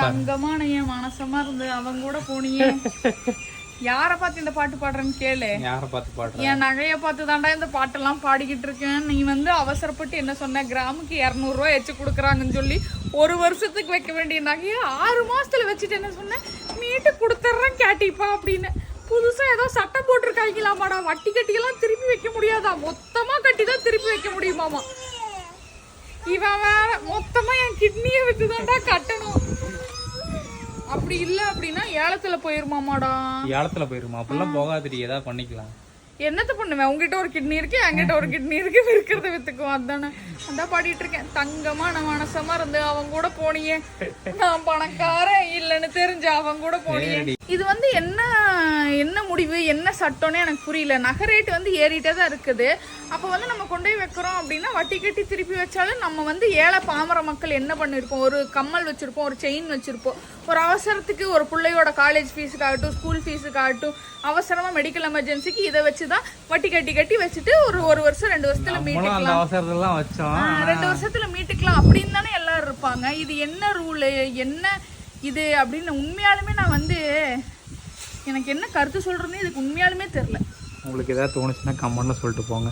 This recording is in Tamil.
தங்கமான என் மனசமா இருந்து அவங்க கூட போனியே. யார பார்த்து இந்த பாட்டு பாடுறேன்னு கேளு. யார பார்த்து பாடுற? என் நகைய பார்த்து தாண்டா இந்த பாட்டெல்லாம் பாடிக்கிட்டு இருக்கேன். நீ வந்து அவசரப்பட்டு என்ன சொன்ன, கிராமுக்கு 200 ரூபா வச்சு கொடுக்குறாங்கன்னு சொல்லி 1 வருஷத்துக்கு வைக்க வேண்டிய நகையை 6 மாசத்துல வச்சுட்டு என்ன சொன்ன, மீட்டு கொடுத்துட்றேன் கேட்டிப்பா அப்படின்னு. புதுசா ஏதோ சட்டம் போட்டிருக்காங்களாமாடா, வட்டி கட்டியெல்லாம் திருப்பி வைக்க முடியாதா, மொத்தமா கட்டி தான் திருப்பி வைக்க முடியுமாமா. இவன் வேற மொத்தமா என் கிட்னியை வச்சுதான்டா கட்டணும். அப்படி இல்ல அப்படின்னா ஏலத்துல போயிருமாமாடா. ஏலத்துல போயிருமா? அப்படிலாம் போகாதடி, ஏதாவது பண்ணிக்கலாம். என்னத்த பண்ணுவேன், உங்ககிட்ட ஒரு கிட்னி இருக்கு, என்கிட்ட ஒரு கிட்னி இருக்கு, இருக்கிறத வித்துக்குவோம். அதானே அதான் பாடிட்டு இருக்கேன். தங்கமான மனசமா இருந்து அவங்க கூட போனியே, நான் பணக்காரன் இல்லைன்னு தெரிஞ்ச அவங்க கூட போனியே. இது வந்து என்ன முடிவு, என்ன சட்டம்னு எனக்கு புரியல. நகை ரேட்டு வந்து ஏறிட்டே தான் இருக்குது. அப்போ வந்து நம்ம கொண்டு போய் வைக்கிறோம் அப்படின்னா வட்டி கட்டி திருப்பி வச்சாலும் நம்ம வந்து ஏழை பாமர மக்கள் என்ன பண்ணிருப்போம், ஒரு கம்மல் வச்சிருப்போம், ஒரு செயின் வச்சிருப்போம், ஒரு அவசரத்துக்கு ஒரு பிள்ளையோட காலேஜ் ஃபீஸுக்காகட்டும் ஸ்கூல் ஃபீஸுக்காகட்டும் அவசரமா மெடிக்கல் எமர்ஜென்சிக்கு இதை வச்சுதான் வட்டி கட்டி வச்சுட்டு ஒரு வருஷம் 2 வருஷத்துல மீட்டுக்கலாம், 2 வருஷத்துல மீட்டுக்கலாம் அப்படின்னு தானே எல்லாரும் இருப்பாங்க. இது என்ன ரூலு, என்ன இது அப்படின்னு உண்மையாலுமே நான் வந்து எனக்கு என்ன கருத்து சொல்றேன்னு இதுக்கு உண்மையாலுமே தெரியல. உங்களுக்கு ஏதாவது தோணுச்சுன்னா கமெண்ட்ல சொல்லிட்டு போங்க.